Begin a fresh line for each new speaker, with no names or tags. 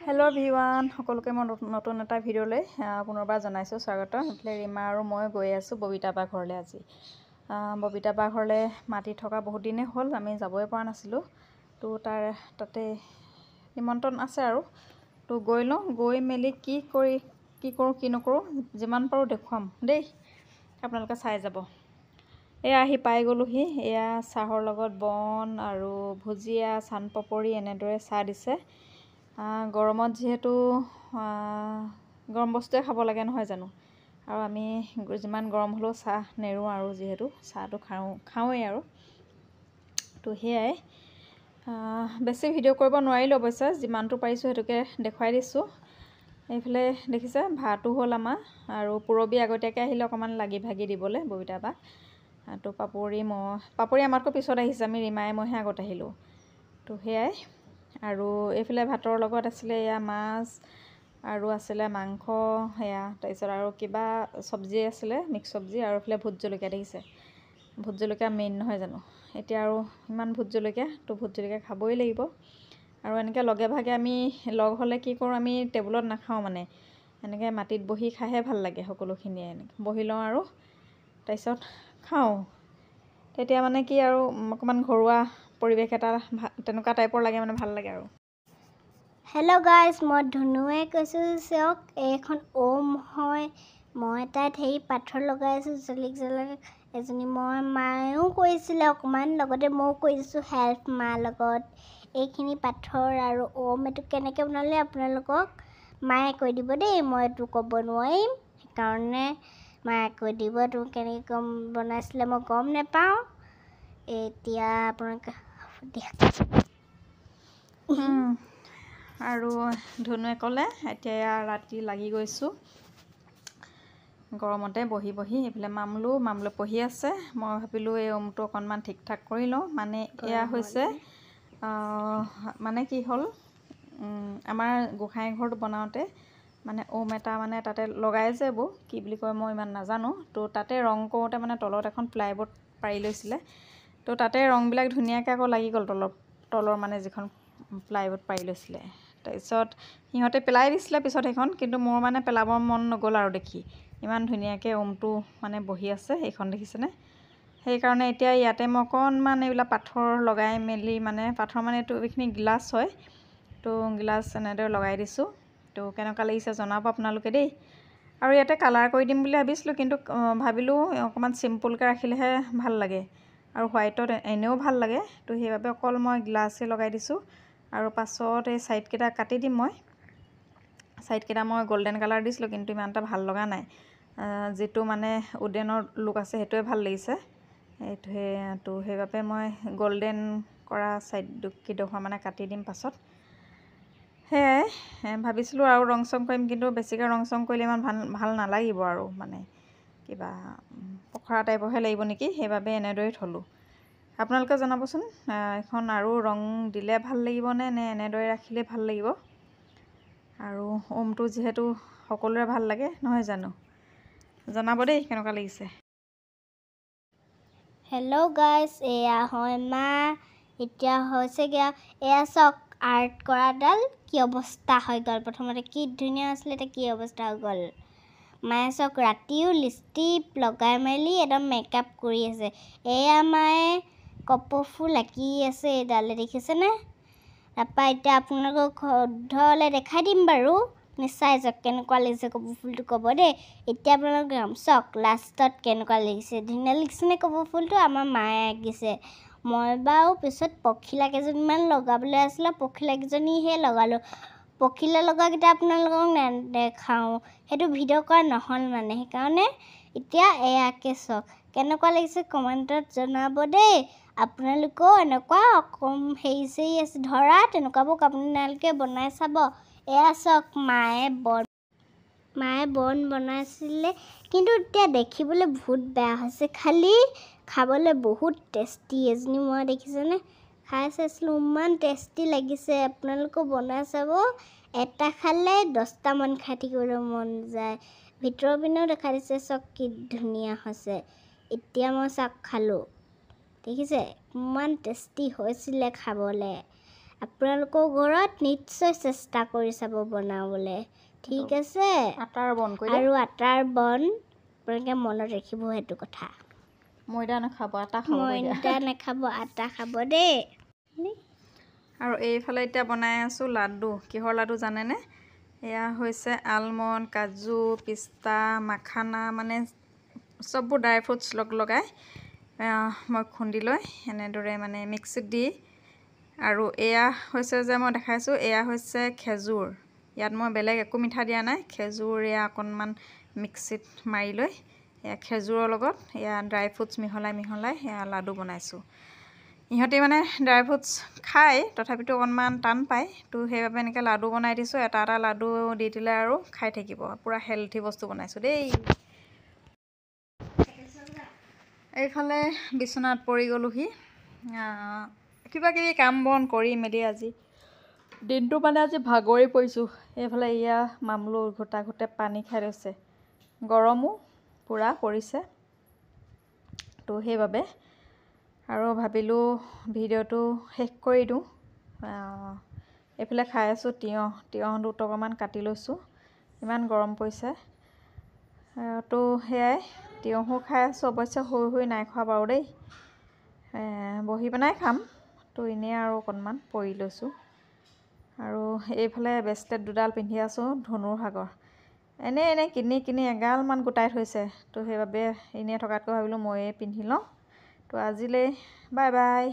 Hello' ভিৱান সকলোকে মই নতুন এটা ভিডিঅ'লৈ পুনৰবাৰ জনাইছোঁ স্বাগতম। এইফালে ৰীমা আৰু মই গৈ আছোঁ ববিতা বা ঘৰলৈ আজি। ববিতা বা ঘৰলৈ মাতি থকা বহুত দিনেই হ'ল, আমি যাবই পৰা নাছিলোঁ। তো তাতে নিমন্ত্ৰণ আছে আৰু তো গৈ লওঁ, গৈ মেলি কি কৰোঁ কি নকৰোঁ যিমান পাৰোঁ দেখুৱাম দেই, আপোনালোকে চাই যাব। এয়া আহি পাই গ'লোহি। এয়া চাহৰ লগত বন আৰু ভুজিয়া চান পকৰি এনেদৰে চাহ দিছে। গৰমত যিহেতু গৰম বস্তুৱে খাব লাগে নহয় জানো, আৰু আমি যিমান গৰম হ'লেও চাহ নেৰোঁ আৰু যিহেতু চাহটো খাওঁৱেই আৰু তো সেয়াই। বেছি ভিডিঅ' কৰিব নোৱাৰিলোঁ অৱশ্যে, যিমানটো পাৰিছোঁ সেইটোকে দেখুৱাই দিছোঁ। এইফালে দেখিছে ভাতো হ'ল আমাৰ, আৰু পূৰবী আগতীয়াকৈ আহিলে অকণমান লাগি ভাগি দিবলৈ ববিতা বাক। তো পাপৰি আমাতকৈ পিছত আহিছে, আমি ৰীমাই মইহে আগত আহিলোঁ। তো সেয়াই। আৰু এইফালে ভাতৰ লগত আছিলে এয়া মাছ আৰু আছিলে মাংস সেয়া, তাৰপিছত আৰু কিবা চব্জি আছিলে, মিক্স চব্জি, আৰু এইফালে ভোট জলকীয়া দেখিছে। ভোট জলকীয়া মেইন নহয় জানো, এতিয়া আৰু ইমান ভোট জলকীয়া, তো ভোট জলকীয়া খাবই লাগিব। আৰু এনেকৈ লগে ভাগে আমি লগ হ'লে কি কৰোঁ, আমি টেবুলত নাখাওঁ মানে, এনেকৈ মাটিত বহি খাইহে ভাল লাগে সকলোখিনিয়ে। এনেকৈ বহি লওঁ আৰু তাৰপিছত খাওঁ। তেতিয়া মানে কি আৰু অকণমান ঘৰুৱা পৰিৱেশ এটা তেনেকুৱা টাইপৰ লাগে, মানে ভাল লাগে আৰু।
হেল্ল' গাইজ, মই ধুনুৱে কৈছোঁ। চাওক, এইখন ওম হয়। মই তাত পাথৰ লগাই আছোঁ জলিক এজনী। মায়েও কৰিছিলে অকণমান, লগতে ময়ো কৰিছোঁ হেল্প মাৰ লগত। এইখিনি পাথৰ আৰু ওম এইটো কেনেকৈ বনালে আপোনালোকক মায়ে কৈ দিব দেই, মই এইটো ক'ব নোৱাৰিম, সেইকাৰণে মায়ে কৈ দিব। এইটো কেনেকৈ বনাইছিলে মই গম নাপাওঁ। এতিয়া আপোনালোকে
আৰু ধনুৱে ক'লে এতিয়া ৰাতি লাগি গৈছোঁ গৰমতে বহি বহি। এইফালে মামলো পঢ়ি আছে। মই ভাবিলোঁ এই ওমটো অকণমান ঠিক ঠাক কৰি লওঁ। মানে এয়া হৈছে মানে কি হ'ল, আমাৰ গোঁসাই ঘৰটো বনাওঁতে মানে ওম এটা মানে তাতে লগাই যে, এইবোৰ কি বুলি কয় মই ইমান নাজানো। তো তাতে ৰং কৰোঁতে মানে তলত এখন প্লাইবৰ্ড পাৰি লৈছিলে, তো তাতে ৰংবিলাক ধুনীয়াকৈ আকৌ লাগি গ'ল তলৰ মানে যিখন প্লাইবৰ্ড পাৰি লৈছিলে। তাৰপিছত সিহঁতে পেলাই দিছিলে পিছত সেইখন, কিন্তু মোৰ মানে পেলাব মন নগ'ল আৰু দেখি ইমান ধুনীয়াকৈ ওমটো মানে বহি আছে এইখন দেখিছেনে। সেইকাৰণে এতিয়া ইয়াতে মই অকণমান এইবিলাক পাথৰ লগাই মেলি, মানে পাথৰ মানে এইখিনি গিলাচ হয়, তো গিলাচ এনেদৰে লগাই দিছোঁ। তো কেনেকুৱা লাগিছে জনাব আপোনালোকে দেই। আৰু ইয়াতে কালাৰ কৰি দিম বুলি ভাবিছিলোঁ, কিন্তু ভাবিলোঁ অকণমান চিম্পুলকৈ ৰাখিলেহে ভাল লাগে, আৰু হোৱাইটত এনেও ভাল লাগে। তো সেইবাবে অকল মই গ্লাছেই লগাই দিছোঁ। আৰু পাছত এই ছাইডকেইটা কাটি দিম। ছাইডকেইটা মই গল্ডেন কালাৰ দিছিলোঁ, কিন্তু ইমান এটা ভাল লগা নাই। যিটো মানে উডেনৰ লুক আছে সেইটোৱে ভাল লাগিছে। তো সেইবাবে মই গল্ডেন কৰা ছাইডকেইডোখৰ মানে কাটি দিম পাছত। সেয়াই ভাবিছিলোঁ আৰু ৰং চং কৰিম, কিন্তু বেছিকৈ ৰং চং কৰিলে ইমান ভাল নালাগিব, আৰু মানে কিবা পখৰা টাইপৰহে লাগিব নেকি, সেইবাবে এনেদৰেই থ'লোঁ। আপোনালোকে জনাবচোন, এখন আৰু ৰং দিলে ভাল লাগিবনে নে এনেদৰে ৰাখিলে ভাল লাগিব। আৰু ওমটো যিহেতু সকলোৰে ভাল লাগে নহয় জানো, জনাব দেই কেনেকুৱা লাগিছে।
হেল্ল' গাইজ, এয়া হয় মা। এতিয়া হৈছেগৈ এয়া চাওক, আৰ্ট কৰাডাল কি অৱস্থা হৈ গ'ল। প্ৰথমতে কি ধুনীয়া আছিলে, এতিয়া কি অৱস্থা হৈ গ'ল। মায়ে চাওক ৰাতিও লিপষ্টিক লগাই মেলি একদম মেকআপ কৰি আছে। এয়া মায়ে কপৌ ফুল আঁকি আছে এইডালে, দেখিছেনে। তাৰপৰা এতিয়া আপোনালোকক ঘৰলৈ দেখাই দিম বাৰু, চাই যাওক কেনেকুৱা লাগিছে কপৌ ফুলটো ক'ব দেই। এতিয়া আপোনালোক চাওক লাষ্টত কেনেকুৱা লাগিছে, ধুনীয়া লাগিছেনে কপৌ ফুলটো। আমাৰ মায়ে আঁকিছে। মই বাৰু পিছত পখিলা কেইজনীমান লগাবলৈ আছিলে, পখিলা কেইজনীহে লগালোঁ। পখিলা লগাকেইটা আপোনালোকক নেদেখাওঁ, সেইটো ভিডিঅ' কৰা নহ'ল মানে, সেইকাৰণে এতিয়া এয়াকে চাওক কেনেকুৱা লাগিছে কমেণ্টত জনাব দেই। আপোনালোকেও এনেকুৱা হেৰি আছে ধৰা, তেনেকুৱাবোৰ আপোনালোকে বনাই চাব। এয়া চাওক মায়ে বন বনাইছিলে, কিন্তু এতিয়া দেখিবলৈ বহুত বেয়া হৈছে, খালি খাবলৈ বহুত টেষ্টি। এজনী মই দেখিছেনে খাই চাইছিলোঁ, ইমান টেষ্টি লাগিছে। আপোনালোকেও বনাই চাব, এটা খালে 10টামান খাই থাকিবলৈ মন যায়। ভিতৰৰ পিনেও দেখাই দিছে চাওক কি ধুনীয়া হৈছে। এতিয়া মই চাওক খালোঁ, দেখিছে ইমান টেষ্টি হৈছিলে খাবলৈ। আপোনালোকৰ ঘৰত নিশ্চয় চেষ্টা কৰি চাব বনাবলৈ ঠিক আছে
আটাৰ বন কৰি
আৰু আটাৰ বন আপোনালোকে মনত ৰাখিব সেইটো কথা
ময়দা নাখাব আটা খাব
ময়দা নাখাব আটা খাব দেই
আৰু এইফালে এতিয়া বনাই আছোঁ লাডু কিহৰ লাডু জানেনে এয়া হৈছে আলমণ্ড কাজু পিস্তা মাখানা মানে চববোৰ ড্ৰাই ফ্ৰুটছ লগাই মই খুন্দি লৈ এনেদৰে মানে মিক্সিত দি আৰু এয়া হৈছে যে মই দেখাইছোঁ এয়া হৈছে খেজুৰ ইয়াত মই বেলেগ একো মিঠা দিয়া নাই খেজুৰ এয়া অকণমান মিক্সিত মাৰি লৈ এয়া খেজুৰৰ লগত এয়া ড্ৰাই ফ্ৰুটছ মিহলাই এয়া লাডু বনাইছোঁ ইহঁতে মানে ড্ৰাই ফ্ৰুটছ খায় তথাপিতো অকণমান টান পায় তো সেইবাবে এনেকৈ লাডু বনাই দিছোঁ এটা লাডু দি দিলে আৰু খাই থাকিব পূৰা হেল্থি বস্তু বনাইছোঁ দেই এইফালে বিচনাত পৰি গ'লোহি কিবা কিবি কাম বন কৰি মেলি আজি দিনটো মানে আজি ভাগৰি পৰিছোঁ এইফালে এয়া মামলো ঘোটা পানী খাই লৈছে গৰমো পূৰা পৰিছে তো সেইবাবে আৰু ভাবিলোঁ ভিডিঅ'টো শেষ কৰি দিওঁ এইফালে খাই আছোঁ তিয়ঁহ দুটকামান কাটি লৈছোঁ ইমান গৰম পৰিছে তো সেয়াই তিয়ঁহো খাই আছোঁ অৱশ্যে হৈ নাই খোৱা বাৰু দেই বহি পেলাই খাম তো এনেই আৰু অকণমান পৰি লৈছোঁ আৰু এইফালে ব্ৰেচলেট দুডাল পিন্ধি আছোঁ ধনুৰ সাগৰ এনেই কিনি এগালমান গোটাই থৈছে তো সেইবাবে এনেই থকাতকৈ ভাবিলোঁ ময়ে পিন্ধি লওঁ তো আজিলৈ বাই বাই